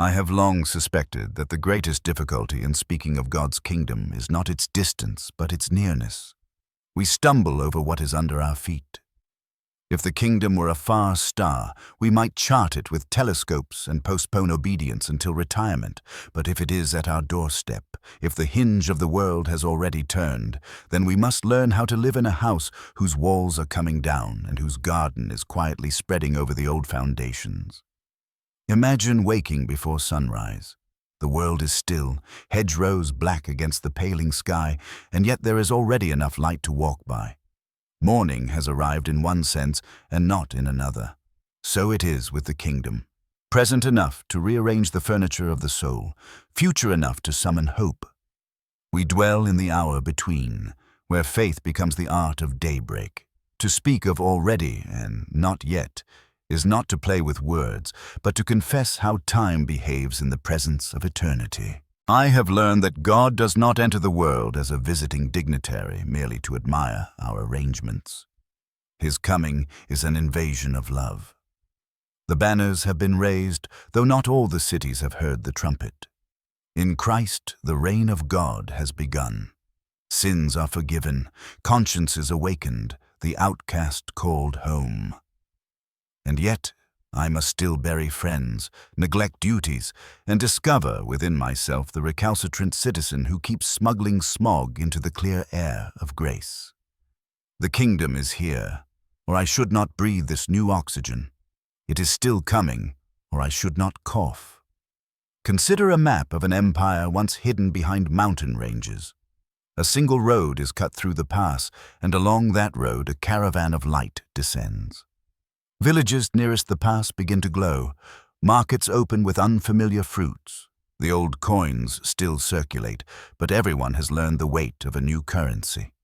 I have long suspected that the greatest difficulty in speaking of God's kingdom is not its distance, but its nearness. We stumble over what is under our feet. If the kingdom were a far star, we might chart it with telescopes and postpone obedience until retirement. But if it is at our doorstep, if the hinge of the world has already turned, then we must learn how to live in a house whose walls are coming down and whose garden is quietly spreading over the old foundations. Imagine waking before sunrise. The world is still, hedgerows black against the paling sky, and yet there is already enough light to walk by. Morning has arrived in one sense and not in another. So it is with the kingdom. Present enough to rearrange the furniture of the soul, future enough to summon hope. We dwell in the hour between, where faith becomes the art of daybreak. To speak of already and not yet is not to play with words, but to confess how time behaves in the presence of eternity. I have learned that God does not enter the world as a visiting dignitary merely to admire our arrangements. His coming is an invasion of love. The banners have been raised, though not all the cities have heard the trumpet. In Christ, the reign of God has begun. Sins are forgiven, consciences awakened, the outcast called home. And yet, I must still bury friends, neglect duties, and discover within myself the recalcitrant citizen who keeps smuggling smog into the clear air of grace. The kingdom is here, or I should not breathe this new oxygen. It is still coming, or I should not cough. Consider a map of an empire once hidden behind mountain ranges. A single road is cut through the pass, and along that road a caravan of light descends. Villages nearest the pass begin to glow, markets open with unfamiliar fruits. The old coins still circulate, but everyone has learned the weight of a new currency.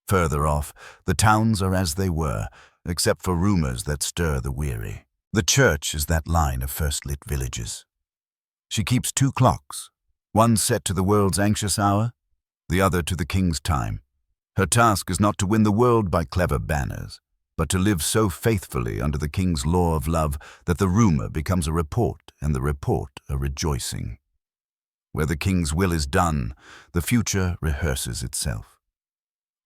Further off, the towns are as they were, except for rumors that stir the weary. The church is that line of first-lit villages. She keeps two clocks, one set to the world's anxious hour, the other to the king's time. Her task is not to win the world by clever banners, but to live so faithfully under the king's law of love that the rumor becomes a report and the report a rejoicing. Where the king's will is done, the future rehearses itself.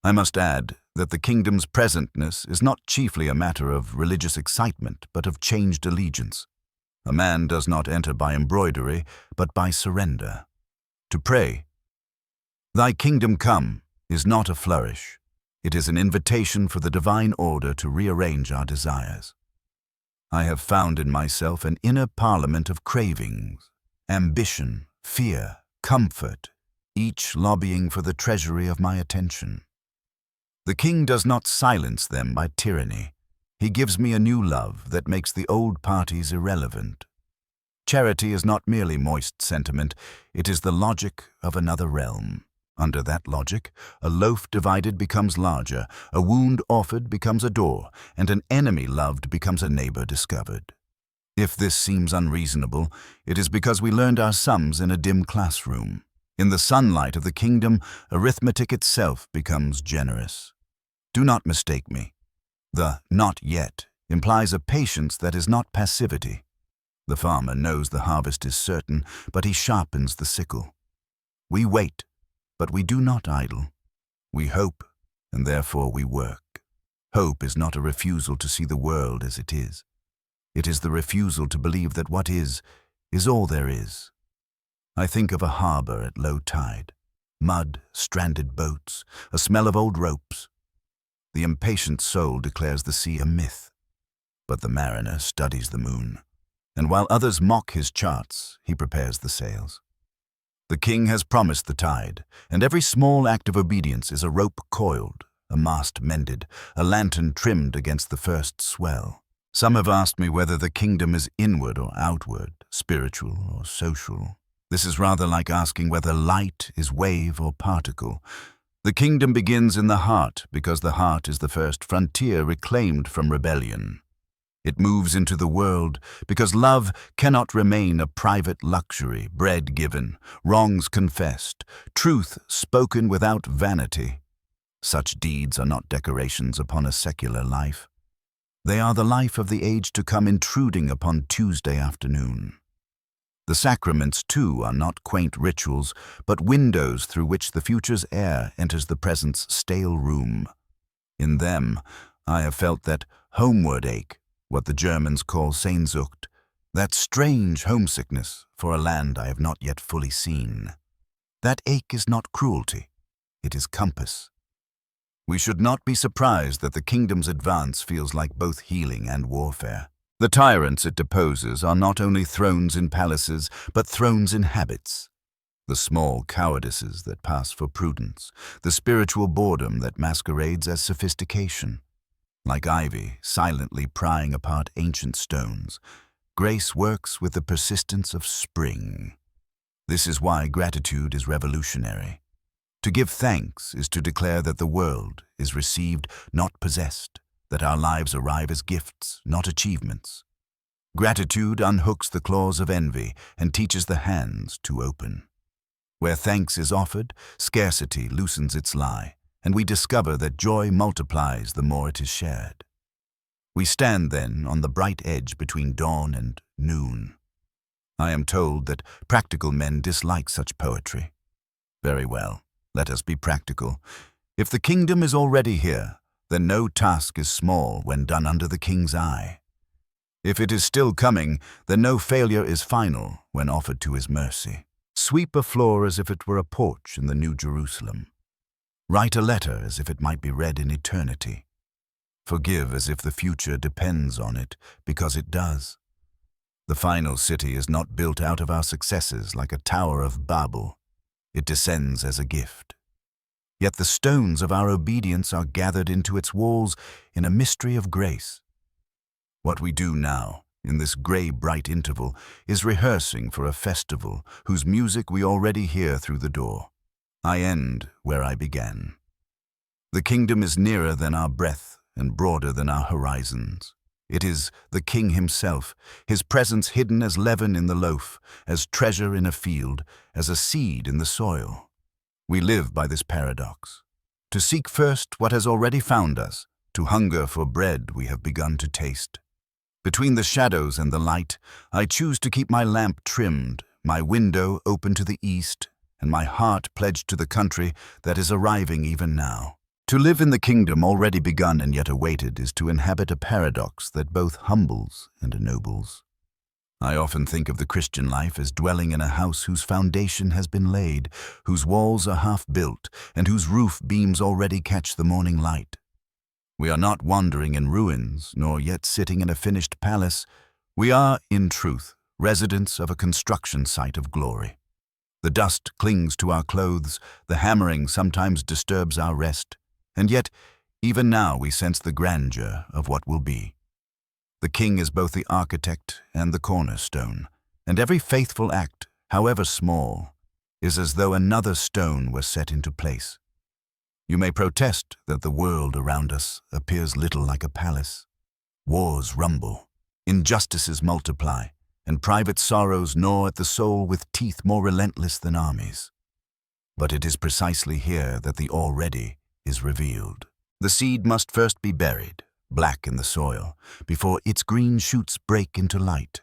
I must add that the kingdom's presentness is not chiefly a matter of religious excitement, but of changed allegiance. A man does not enter by embroidery, but by surrender. To pray, "Thy kingdom come," is not a flourish. It is an invitation for the divine order to rearrange our desires. I have found in myself an inner parliament of cravings, ambition, fear, comfort, each lobbying for the treasury of my attention. The king does not silence them by tyranny. He gives me a new love that makes the old parties irrelevant. Charity is not merely moist sentiment, it is the logic of another realm. Under that logic, a loaf divided becomes larger, a wound offered becomes a door, and an enemy loved becomes a neighbor discovered. If this seems unreasonable, it is because we learned our sums in a dim classroom. In the sunlight of the kingdom, arithmetic itself becomes generous. Do not mistake me. The "not yet" implies a patience that is not passivity. The farmer knows the harvest is certain, but he sharpens the sickle. We wait, but we do not idle. We hope, and therefore we work. Hope is not a refusal to see the world as it is. It is the refusal to believe that what is all there is. I think of a harbor at low tide. Mud, stranded boats, a smell of old ropes. The impatient soul declares the sea a myth, but the mariner studies the moon, and while others mock his charts, he prepares the sails. The king has promised the tide, and every small act of obedience is a rope coiled, a mast mended, a lantern trimmed against the first swell. Some have asked me whether the kingdom is inward or outward, spiritual or social. This is rather like asking whether light is wave or particle. The kingdom begins in the heart because the heart is the first frontier reclaimed from rebellion. It moves into the world because love cannot remain a private luxury, bread given, wrongs confessed, truth spoken without vanity. Such deeds are not decorations upon a secular life. They are the life of the age to come intruding upon Tuesday afternoon. The sacraments, too, are not quaint rituals, but windows through which the future's air enters the present's stale room. In them, I have felt that homeward ache, what the Germans call Sehnsucht, that strange homesickness for a land I have not yet fully seen. That ache is not cruelty, it is compass. We should not be surprised that the kingdom's advance feels like both healing and warfare. The tyrants it deposes are not only thrones in palaces, but thrones in habits. The small cowardices that pass for prudence, the spiritual boredom that masquerades as sophistication. Like ivy silently prying apart ancient stones, grace works with the persistence of spring. This is why gratitude is revolutionary. To give thanks is to declare that the world is received, not possessed, that our lives arrive as gifts, not achievements. Gratitude unhooks the claws of envy and teaches the hands to open. Where thanks is offered, scarcity loosens its lie, and we discover that joy multiplies the more it is shared. We stand then on the bright edge between dawn and noon. I am told that practical men dislike such poetry. Very well, let us be practical. If the kingdom is already here, then no task is small when done under the king's eye. If it is still coming, then no failure is final when offered to his mercy. Sweep a floor as if it were a porch in the New Jerusalem. Write a letter as if it might be read in eternity. Forgive as if the future depends on it, because it does. The final city is not built out of our successes like a tower of Babel. It descends as a gift. Yet the stones of our obedience are gathered into its walls in a mystery of grace. What we do now, in this gray-bright interval, is rehearsing for a festival whose music we already hear through the door. I end where I began. The kingdom is nearer than our breath and broader than our horizons. It is the King himself, his presence hidden as leaven in the loaf, as treasure in a field, as a seed in the soil. We live by this paradox. To seek first what has already found us, to hunger for bread we have begun to taste. Between the shadows and the light, I choose to keep my lamp trimmed, my window open to the east, and my heart pledged to the country that is arriving even now. To live in the kingdom already begun and yet awaited is to inhabit a paradox that both humbles and ennobles. I often think of the Christian life as dwelling in a house whose foundation has been laid, whose walls are half built, and whose roof beams already catch the morning light. We are not wandering in ruins, nor yet sitting in a finished palace. We are, in truth, residents of a construction site of glory. The dust clings to our clothes, the hammering sometimes disturbs our rest. And yet, even now we sense the grandeur of what will be. The king is both the architect and the cornerstone, and every faithful act, however small, is as though another stone were set into place. You may protest that the world around us appears little like a palace. Wars rumble, injustices multiply, and private sorrows gnaw at the soul with teeth more relentless than armies. But it is precisely here that the already is revealed. The seed must first be buried, black in the soil, before its green shoots break into light.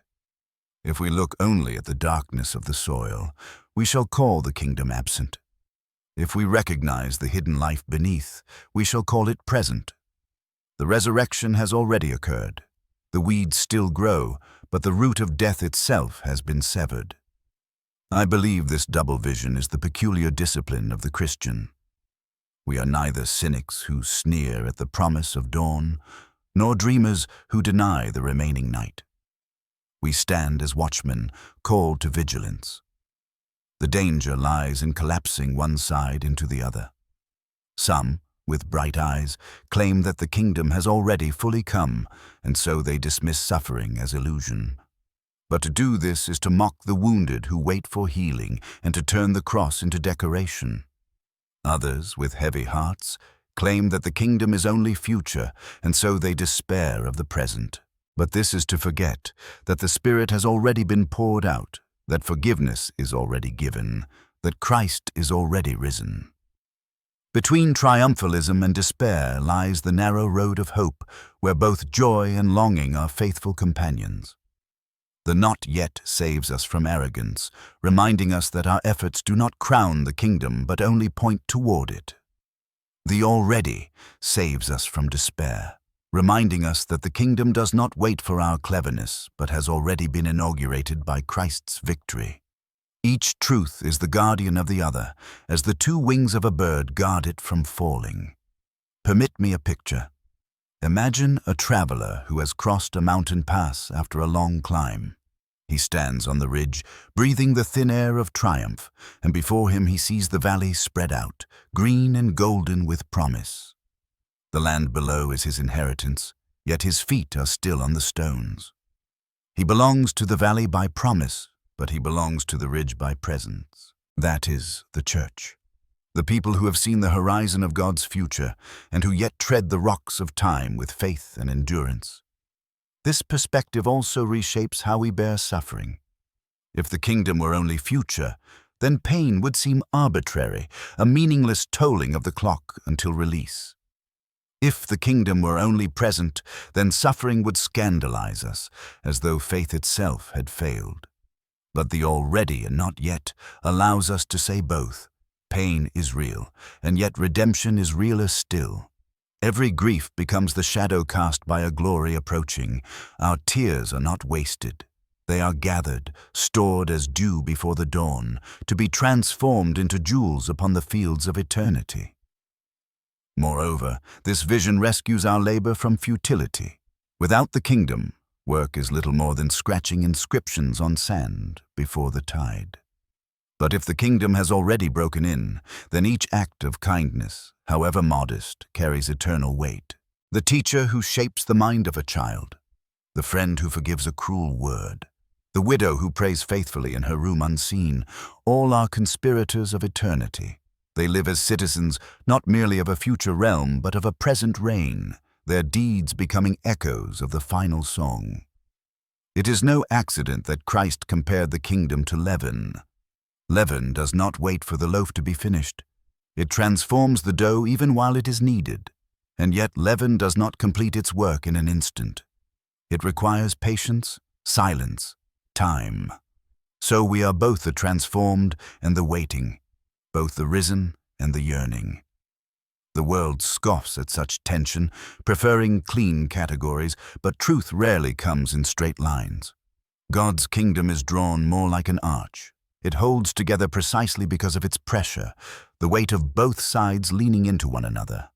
If we look only at the darkness of the soil, we shall call the kingdom absent. If we recognize the hidden life beneath, we shall call it present. The resurrection has already occurred. The weeds still grow, but the root of death itself has been severed. I believe this double vision is the peculiar discipline of the Christian. We are neither cynics who sneer at the promise of dawn, nor dreamers who deny the remaining night. We stand as watchmen, called to vigilance. The danger lies in collapsing one side into the other. Some, with bright eyes, claim that the kingdom has already fully come, and so they dismiss suffering as illusion. But to do this is to mock the wounded who wait for healing and to turn the cross into decoration. Others, with heavy hearts, claim that the kingdom is only future, and so they despair of the present. But this is to forget that the Spirit has already been poured out, that forgiveness is already given, that Christ is already risen. Between triumphalism and despair lies the narrow road of hope, where both joy and longing are faithful companions. The not yet saves us from arrogance, reminding us that our efforts do not crown the kingdom but only point toward it. The already saves us from despair, reminding us that the kingdom does not wait for our cleverness but has already been inaugurated by Christ's victory. Each truth is the guardian of the other, as the two wings of a bird guard it from falling. Permit me a picture. Imagine a traveler who has crossed a mountain pass after a long climb. He stands on the ridge, breathing the thin air of triumph, and before him he sees the valley spread out, green and golden with promise. The land below is his inheritance, yet his feet are still on the stones. He belongs to the valley by promise, but he belongs to the ridge by presence. That is the church. The people who have seen the horizon of God's future and who yet tread the rocks of time with faith and endurance. This perspective also reshapes how we bear suffering. If the kingdom were only future, then pain would seem arbitrary, a meaningless tolling of the clock until release. If the kingdom were only present, then suffering would scandalize us, as though faith itself had failed. But the already and not yet allows us to say both. Pain is real, and yet redemption is realer still. Every grief becomes the shadow cast by a glory approaching. Our tears are not wasted. They are gathered, stored as dew before the dawn, to be transformed into jewels upon the fields of eternity. Moreover, this vision rescues our labor from futility. Without the kingdom, work is little more than scratching inscriptions on sand before the tide. But if the kingdom has already broken in, then each act of kindness, however modest, carries eternal weight. The teacher who shapes the mind of a child, the friend who forgives a cruel word, the widow who prays faithfully in her room unseen, all are conspirators of eternity. They live as citizens not merely of a future realm, but of a present reign, their deeds becoming echoes of the final song. It is no accident that Christ compared the kingdom to leaven. Leaven does not wait for the loaf to be finished. It transforms the dough even while it is kneaded. And yet leaven does not complete its work in an instant. It requires patience, silence, time. So we are both the transformed and the waiting, both the risen and the yearning. The world scoffs at such tension, preferring clean categories, but truth rarely comes in straight lines. God's kingdom is drawn more like an arch. It holds together precisely because of its pressure, the weight of both sides leaning into one another.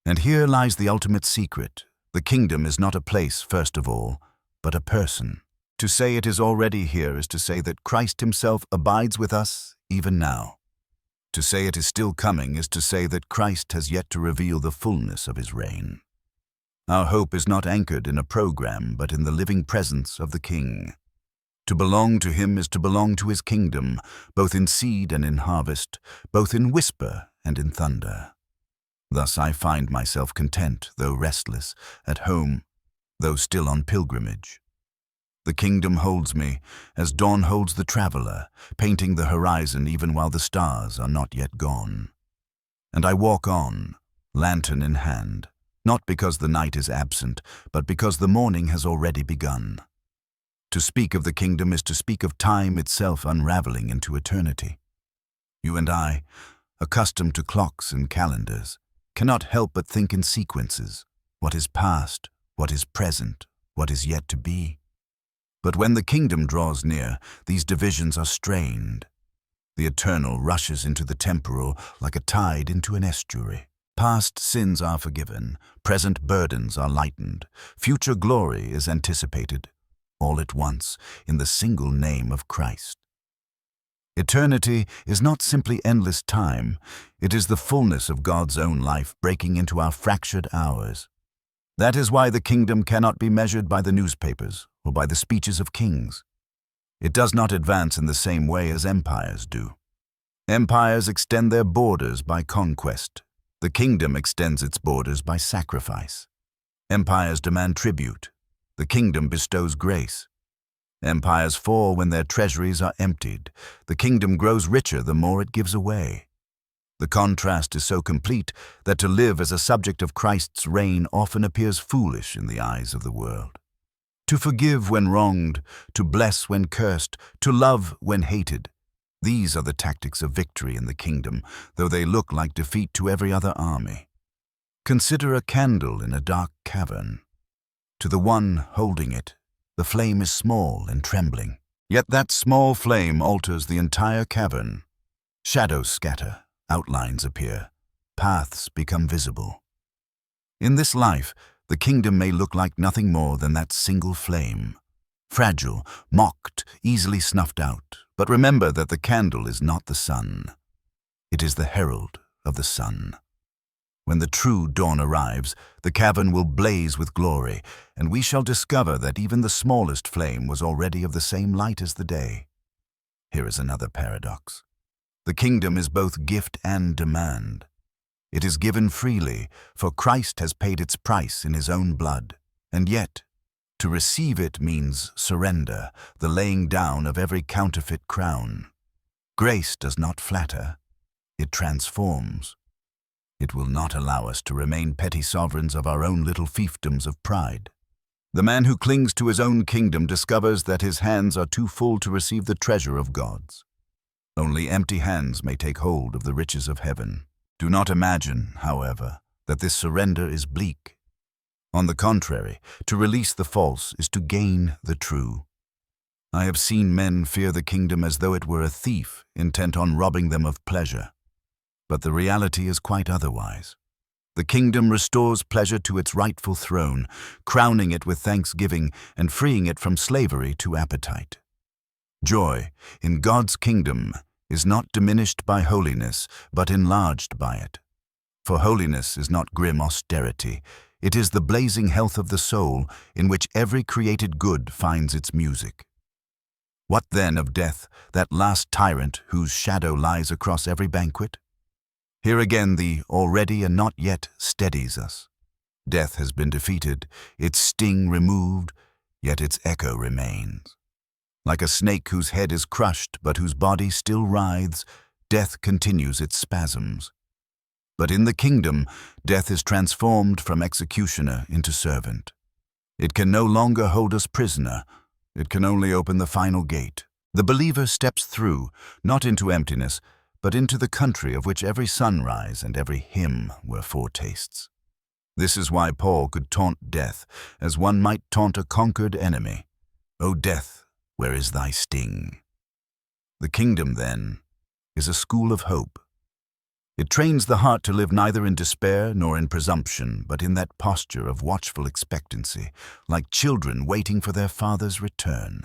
And here lies the ultimate secret. The kingdom is not a place, first of all, but a person. To say it is already here is to say that Christ himself abides with us even now. To say it is still coming is to say that Christ has yet to reveal the fullness of his reign. Our hope is not anchored in a program, but in the living presence of the King. To belong to him is to belong to his kingdom, both in seed and in harvest, both in whisper and in thunder. Thus I find myself content, though restless, at home, though still on pilgrimage. The kingdom holds me, as dawn holds the traveler, painting the horizon even while the stars are not yet gone. And I walk on, lantern in hand, not because the night is absent, but because the morning has already begun. To speak of the kingdom is to speak of time itself unraveling into eternity. You and I, accustomed to clocks and calendars, cannot help but think in sequences, what is past, what is present, what is yet to be. But when the kingdom draws near, these divisions are strained. The eternal rushes into the temporal like a tide into an estuary. Past sins are forgiven, present burdens are lightened, future glory is anticipated, all at once, in the single name of Christ. Eternity is not simply endless time, it is the fullness of God's own life breaking into our fractured hours. That is why the kingdom cannot be measured by the newspapers or by the speeches of kings. It does not advance in the same way as empires do. Empires extend their borders by conquest. The kingdom extends its borders by sacrifice. Empires demand tribute. The kingdom bestows grace. Empires fall when their treasuries are emptied. The kingdom grows richer the more it gives away. The contrast is so complete that to live as a subject of Christ's reign often appears foolish in the eyes of the world. to forgive when wronged, to bless when cursed, to love when hated. These are the tactics of victory in the kingdom, though they look like defeat to every other army. Consider a candle in a dark cavern. To the one holding it, the flame is small and trembling. Yet that small flame alters the entire cavern. Shadows scatter, outlines appear, paths become visible. In this life, the kingdom may look like nothing more than that single flame. Fragile, mocked, easily snuffed out. But remember that the candle is not the sun. It is the herald of the sun. When the true dawn arrives, the cavern will blaze with glory, and we shall discover that even the smallest flame was already of the same light as the day. Here is another paradox. The kingdom is both gift and demand. It is given freely, for Christ has paid its price in his own blood. And yet, to receive it means surrender, the laying down of every counterfeit crown. Grace does not flatter, it transforms. It will not allow us to remain petty sovereigns of our own little fiefdoms of pride. The man who clings to his own kingdom discovers that his hands are too full to receive the treasure of God's. Only empty hands may take hold of the riches of heaven. Do not imagine, however, that this surrender is bleak. On the contrary, to release the false is to gain the true. I have seen men fear the kingdom as though it were a thief intent on robbing them of pleasure. But the reality is quite otherwise. The kingdom restores pleasure to its rightful throne, crowning it with thanksgiving and freeing it from slavery to appetite. Joy in God's kingdom is not diminished by holiness, but enlarged by it. For holiness is not grim austerity, it is the blazing health of the soul in which every created good finds its music. What then of death, that last tyrant whose shadow lies across every banquet? Here again the already and not yet steadies us. Death has been defeated, its sting removed, yet its echo remains. Like a snake whose head is crushed but whose body still writhes, death continues its spasms. But in the kingdom, death is transformed from executioner into servant. It can no longer hold us prisoner, it can only open the final gate. The believer steps through, not into emptiness, but into the country of which every sunrise and every hymn were foretastes. This is why Paul could taunt death, as one might taunt a conquered enemy. O death, where is thy sting? The kingdom, then, is a school of hope. It trains the heart to live neither in despair nor in presumption, but in that posture of watchful expectancy, like children waiting for their father's return.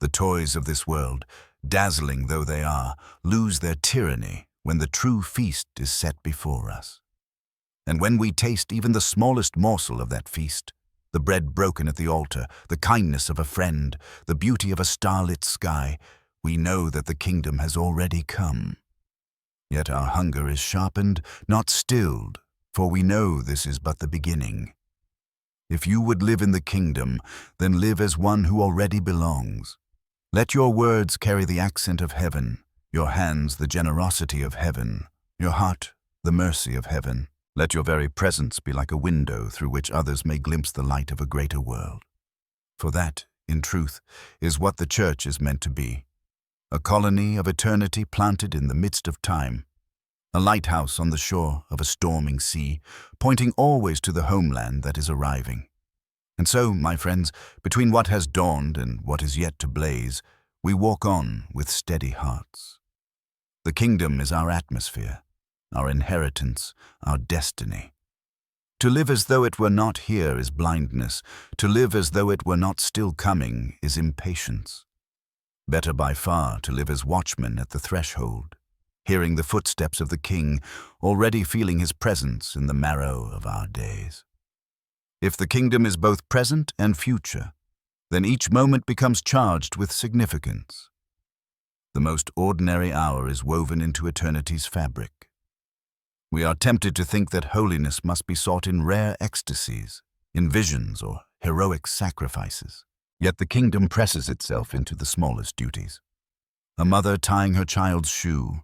The toys of this world, dazzling though they are, lose their tyranny when the true feast is set before us. And when we taste even the smallest morsel of that feast, the bread broken at the altar, the kindness of a friend, the beauty of a starlit sky, we know that the kingdom has already come. Yet our hunger is sharpened, not stilled, for we know this is but the beginning. If you would live in the kingdom, then live as one who already belongs. Let your words carry the accent of heaven, your hands the generosity of heaven, your heart the mercy of heaven. Let your very presence be like a window through which others may glimpse the light of a greater world. For that, in truth, is what the church is meant to be. A colony of eternity planted in the midst of time. A lighthouse on the shore of a storming sea, pointing always to the homeland that is arriving. And so, my friends, between what has dawned and what is yet to blaze, we walk on with steady hearts. The kingdom is our atmosphere, our inheritance, our destiny. To live as though it were not here is blindness. To live as though it were not still coming is impatience. Better by far to live as watchmen at the threshold, hearing the footsteps of the King, already feeling his presence in the marrow of our days. If the kingdom is both present and future, then each moment becomes charged with significance. The most ordinary hour is woven into eternity's fabric. We are tempted to think that holiness must be sought in rare ecstasies, in visions or heroic sacrifices. Yet the kingdom presses itself into the smallest duties. A mother tying her child's shoe,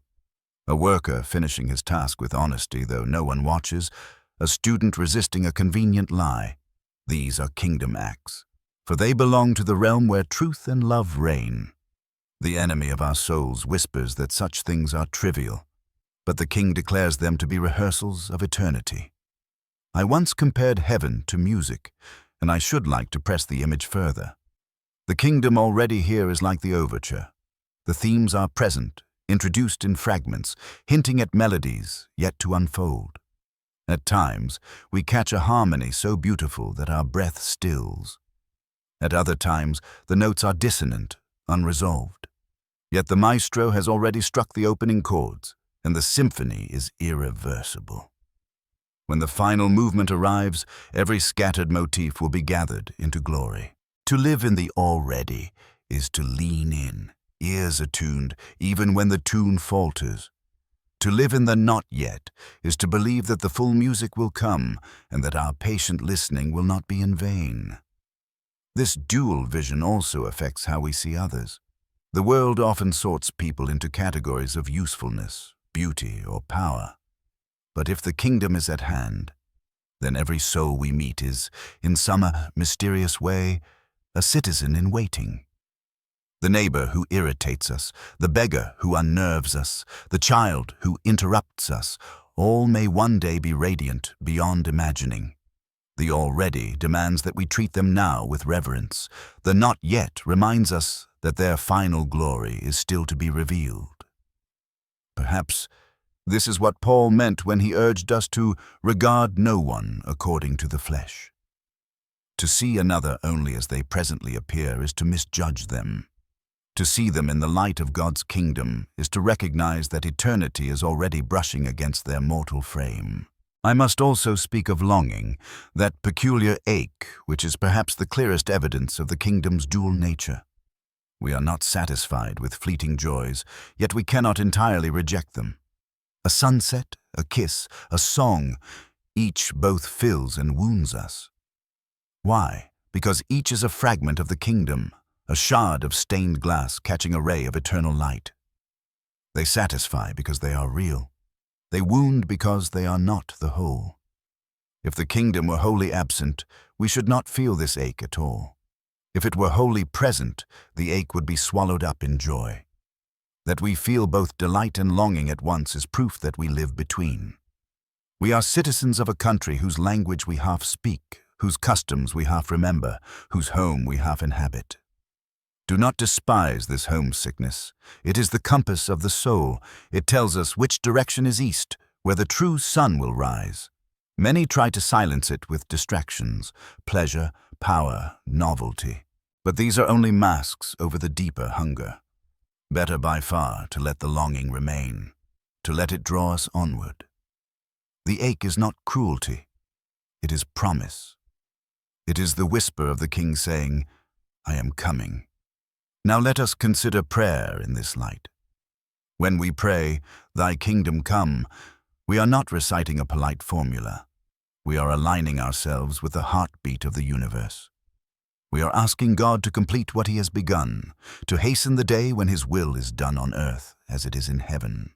a worker finishing his task with honesty though no one watches, a student resisting a convenient lie. These are kingdom acts, for they belong to the realm where truth and love reign. The enemy of our souls whispers that such things are trivial, but the King declares them to be rehearsals of eternity. I once compared heaven to music, and I should like to press the image further. The kingdom already here is like the overture. The themes are present, introduced in fragments, hinting at melodies yet to unfold. At times, we catch a harmony so beautiful that our breath stills. At other times, the notes are dissonant, unresolved. Yet the maestro has already struck the opening chords, and the symphony is irreversible. When the final movement arrives, every scattered motif will be gathered into glory. To live in the already is to lean in, ears attuned, even when the tune falters. To live in the not yet is to believe that the full music will come and that our patient listening will not be in vain. This dual vision also affects how we see others. The world often sorts people into categories of usefulness, beauty, or power. But if the kingdom is at hand, then every soul we meet is, in some mysterious way, a citizen in waiting. The neighbor who irritates us, the beggar who unnerves us, the child who interrupts us, all may one day be radiant beyond imagining. The already demands that we treat them now with reverence. The not yet reminds us that their final glory is still to be revealed. Perhaps this is what Paul meant when he urged us to regard no one according to the flesh. To see another only as they presently appear is to misjudge them. To see them in the light of God's kingdom is to recognize that eternity is already brushing against their mortal frame. I must also speak of longing, that peculiar ache which is perhaps the clearest evidence of the kingdom's dual nature. We are not satisfied with fleeting joys, yet we cannot entirely reject them. A sunset, a kiss, a song, each both fills and wounds us. Why? Because each is a fragment of the kingdom, a shard of stained glass catching a ray of eternal light. They satisfy because they are real. They wound because they are not the whole. If the kingdom were wholly absent, we should not feel this ache at all. If it were wholly present, the ache would be swallowed up in joy. That we feel both delight and longing at once is proof that we live between. We are citizens of a country whose language we half speak, whose customs we half remember, whose home we half inhabit. Do not despise this homesickness. It is the compass of the soul. It tells us which direction is east, where the true sun will rise. Many try to silence it with distractions, pleasure, power, novelty. But these are only masks over the deeper hunger. Better by far to let the longing remain, to let it draw us onward. The ache is not cruelty. It is promise. It is the whisper of the King saying, "I am coming." Now let us consider prayer in this light. When we pray, "Thy kingdom come," we are not reciting a polite formula. We are aligning ourselves with the heartbeat of the universe. We are asking God to complete what He has begun, to hasten the day when His will is done on earth as it is in heaven.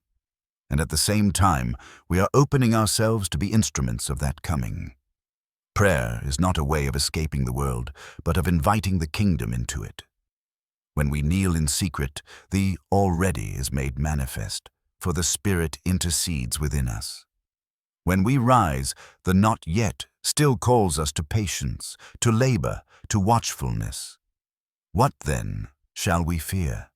And at the same time, we are opening ourselves to be instruments of that coming. Prayer is not a way of escaping the world, but of inviting the kingdom into it. When we kneel in secret, the already is made manifest, for the Spirit intercedes within us. When we rise, the not yet still calls us to patience, to labor, to watchfulness. What then shall we fear?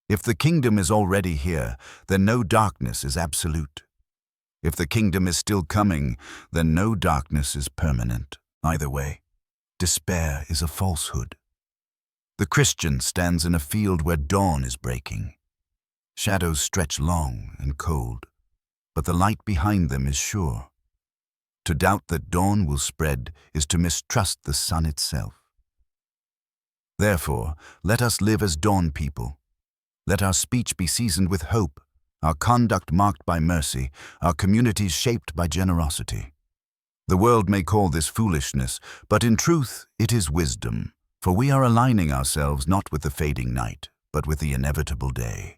If the kingdom is already here, then no darkness is absolute. If the kingdom is still coming, then no darkness is permanent. Either way, despair is a falsehood. The Christian stands in a field where dawn is breaking. Shadows stretch long and cold, but the light behind them is sure. To doubt that dawn will spread is to mistrust the sun itself. Therefore, let us live as dawn people. Let our speech be seasoned with hope, our conduct marked by mercy, our communities shaped by generosity. The world may call this foolishness, but in truth it is wisdom, for we are aligning ourselves not with the fading night, but with the inevitable day.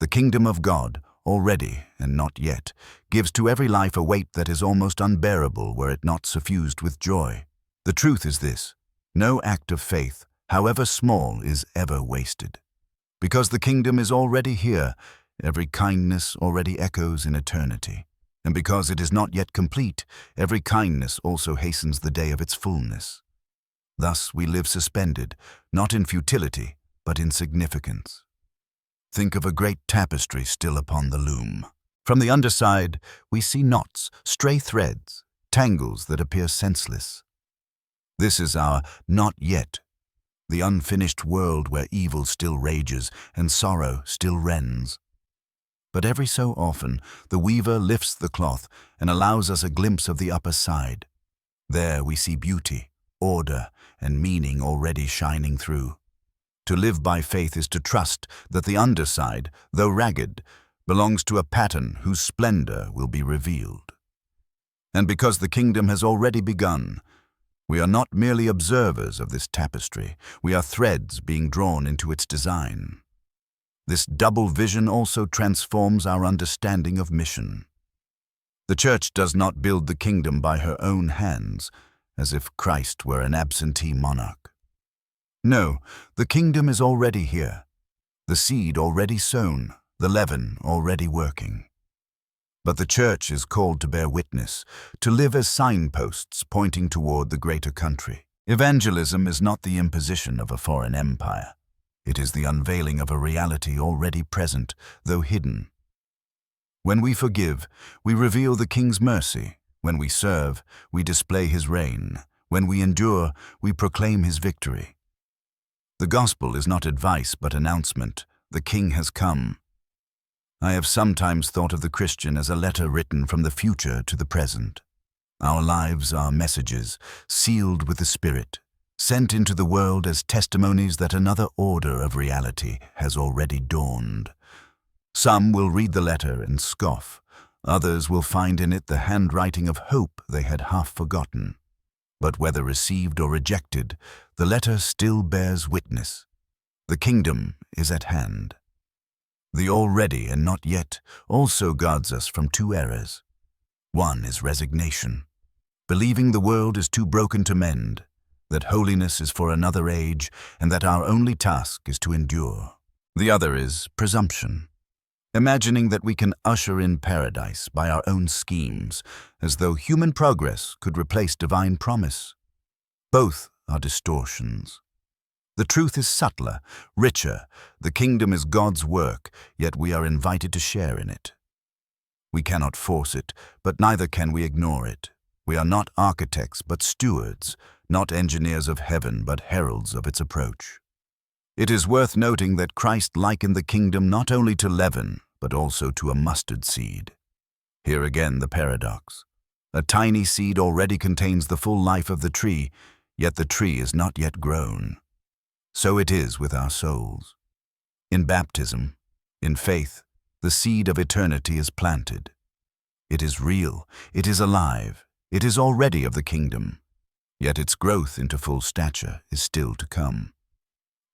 The kingdom of God, already and not yet, gives to every life a weight that is almost unbearable were it not suffused with joy. The truth is this: No act of faith, however small, is ever wasted. Because the kingdom is already here, every kindness already echoes in eternity. And because it is not yet complete, every kindness also hastens the day of its fullness. Thus we live suspended, not in futility, but in significance. Think of a great tapestry still upon the loom. From the underside, we see knots, stray threads, tangles that appear senseless. This is our not yet, the unfinished world where evil still rages and sorrow still rends. But every so often, the weaver lifts the cloth and allows us a glimpse of the upper side. There we see beauty, order, and meaning already shining through. To live by faith is to trust that the underside, though ragged, belongs to a pattern whose splendor will be revealed. And because the kingdom has already begun, we are not merely observers of this tapestry, we are threads being drawn into its design. This double vision also transforms our understanding of mission. The Church does not build the kingdom by her own hands, as if Christ were an absentee monarch. No, the kingdom is already here, the seed already sown, the leaven already working. But the Church is called to bear witness, to live as signposts pointing toward the greater country. Evangelism is not the imposition of a foreign empire. It is the unveiling of a reality already present, though hidden. When we forgive, we reveal the King's mercy. When we serve, we display his reign. When we endure, we proclaim his victory. The gospel is not advice but announcement. The King has come. I have sometimes thought of the Christian as a letter written from the future to the present. Our lives are messages, sealed with the Spirit, sent into the world as testimonies that another order of reality has already dawned. Some will read the letter and scoff. Others will find in it the handwriting of hope they had half forgotten. But whether received or rejected, the letter still bears witness. The kingdom is at hand. The already and not yet also guards us from two errors. One is resignation, believing the world is too broken to mend, that holiness is for another age, and that our only task is to endure. The other is presumption, imagining that we can usher in paradise by our own schemes, as though human progress could replace divine promise. Both are distortions. The truth is subtler, richer. The kingdom is God's work, yet we are invited to share in it. We cannot force it, but neither can we ignore it. We are not architects, but stewards, not engineers of heaven, but heralds of its approach. It is worth noting that Christ likened the kingdom not only to leaven, but also to a mustard seed. Here again the paradox. A tiny seed already contains the full life of the tree, yet the tree is not yet grown. So it is with our souls. In baptism, in faith, the seed of eternity is planted. It is real, it is alive, it is already of the kingdom. Yet its growth into full stature is still to come.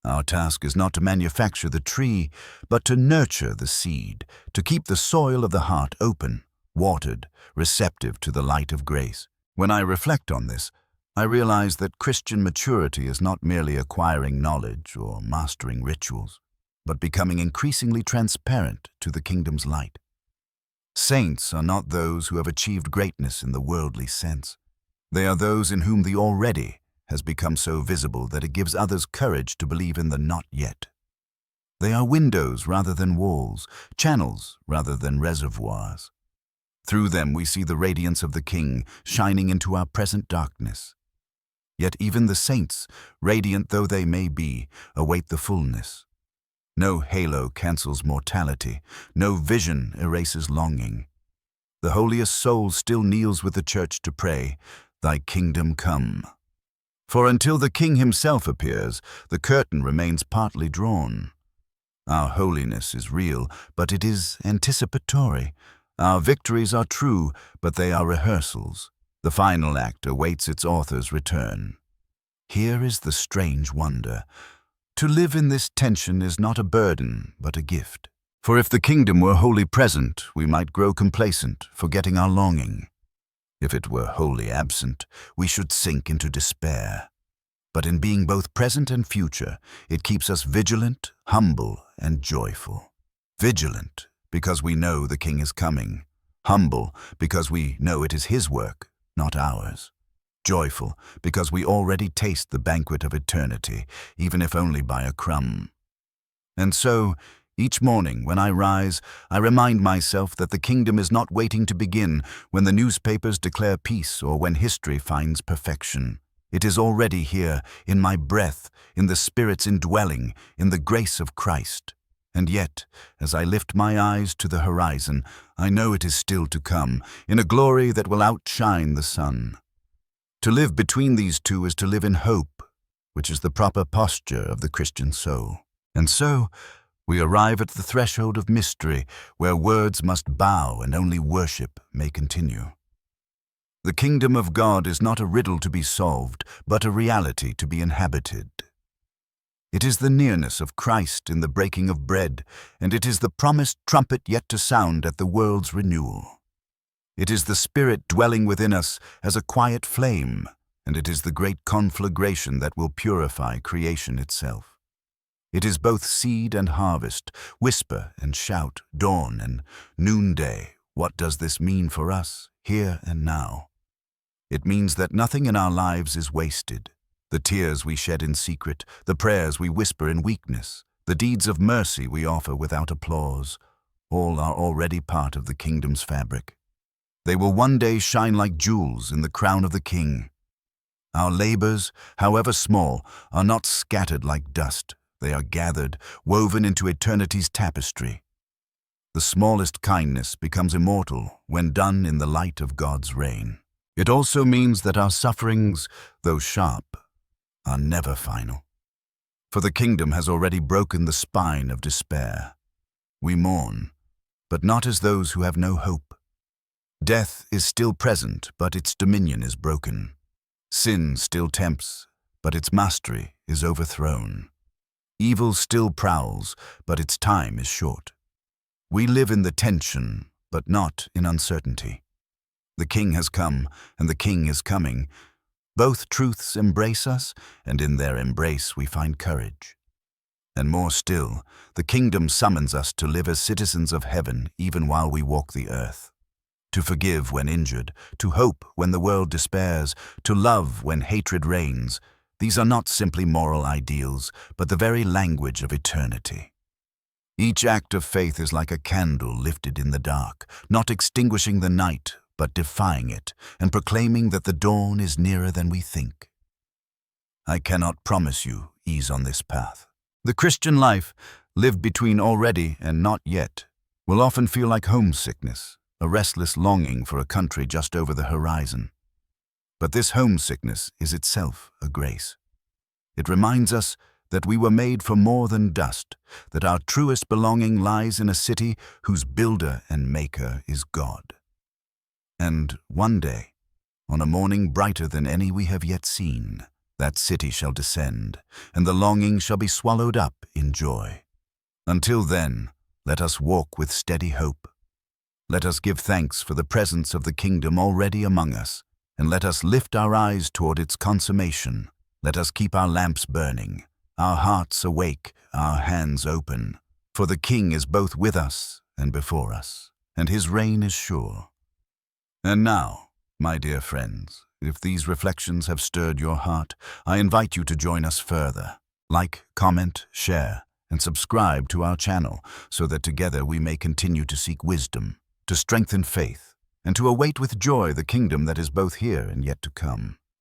Our task is not to manufacture the tree, but to nurture the seed, to keep the soil of the heart open, watered, receptive to the light of grace. When I reflect on this, I realize that Christian maturity is not merely acquiring knowledge or mastering rituals, but becoming increasingly transparent to the kingdom's light. Saints are not those who have achieved greatness in the worldly sense. They are those in whom the already has become so visible that it gives others courage to believe in the not yet. They are windows rather than walls, channels rather than reservoirs. Through them we see the radiance of the King shining into our present darkness. Yet even the saints, radiant though they may be, await the fullness. No halo cancels mortality, no vision erases longing. The holiest soul still kneels with the church to pray, "Thy kingdom come." For until the King himself appears, the curtain remains partly drawn. Our holiness is real, but it is anticipatory. Our victories are true, but they are rehearsals. The final act awaits its author's return. Here is the strange wonder. To live in this tension is not a burden, but a gift. For if the kingdom were wholly present, we might grow complacent, forgetting our longing. If it were wholly absent, we should sink into despair. but in being both present and future, it keeps us vigilant, humble, and joyful. Vigilant, because we know the King is coming. Humble, because we know it is His work, not ours. Joyful, because we already taste the banquet of eternity, even if only by a crumb. And so, each morning when I rise, I remind myself that the kingdom is not waiting to begin when the newspapers declare peace or when history finds perfection. It is already here, in my breath, in the Spirit's indwelling, in the grace of Christ. And yet, as I lift my eyes to the horizon, I know it is still to come, in a glory that will outshine the sun. To live between these two is to live in hope, which is the proper posture of the Christian soul. And so, we arrive at the threshold of mystery, where words must bow and only worship may continue. The kingdom of God is not a riddle to be solved, but a reality to be inhabited. It is the nearness of Christ in the breaking of bread, and it is the promised trumpet yet to sound at the world's renewal. It is the Spirit dwelling within us as a quiet flame, and it is the great conflagration that will purify creation itself. It is both seed and harvest, whisper and shout, dawn and noonday. What does this mean for us, here and now? It means that nothing in our lives is wasted. The tears we shed in secret, the prayers we whisper in weakness, the deeds of mercy we offer without applause, all are already part of the kingdom's fabric. They will one day shine like jewels in the crown of the King. Our labors, however small, are not scattered like dust. They are gathered, woven into eternity's tapestry. The smallest kindness becomes immortal when done in the light of God's reign. It also means that our sufferings, though sharp, are never final. For the kingdom has already broken the spine of despair. We mourn, but not as those who have no hope. Death is still present, but its dominion is broken. Sin still tempts, but its mastery is overthrown. Evil still prowls, but its time is short. We live in the tension, but not in uncertainty. The King has come, and the King is coming. Both truths embrace us, and in their embrace we find courage. And more still, the kingdom summons us to live as citizens of heaven even while we walk the earth. To forgive when injured, to hope when the world despairs, to love when hatred reigns. These are not simply moral ideals, but the very language of eternity. Each act of faith is like a candle lifted in the dark, not extinguishing the night, but defying it, and proclaiming that the dawn is nearer than we think. I cannot promise you ease on this path. The Christian life, lived between already and not yet, will often feel like homesickness, a restless longing for a country just over the horizon. But this homesickness is itself a grace. It reminds us that we were made for more than dust, that our truest belonging lies in a city whose builder and maker is God. And one day, on a morning brighter than any we have yet seen, that city shall descend, and the longing shall be swallowed up in joy. Until then, let us walk with steady hope. Let us give thanks for the presence of the kingdom already among us, and let us lift our eyes toward its consummation. Let us keep our lamps burning, our hearts awake, our hands open, for the King is both with us and before us, and his reign is sure. And now, my dear friends, if these reflections have stirred your heart, I invite you to join us further. Like, comment, share, and subscribe to our channel so that together we may continue to seek wisdom, to strengthen faith, and to await with joy the kingdom that is both here and yet to come.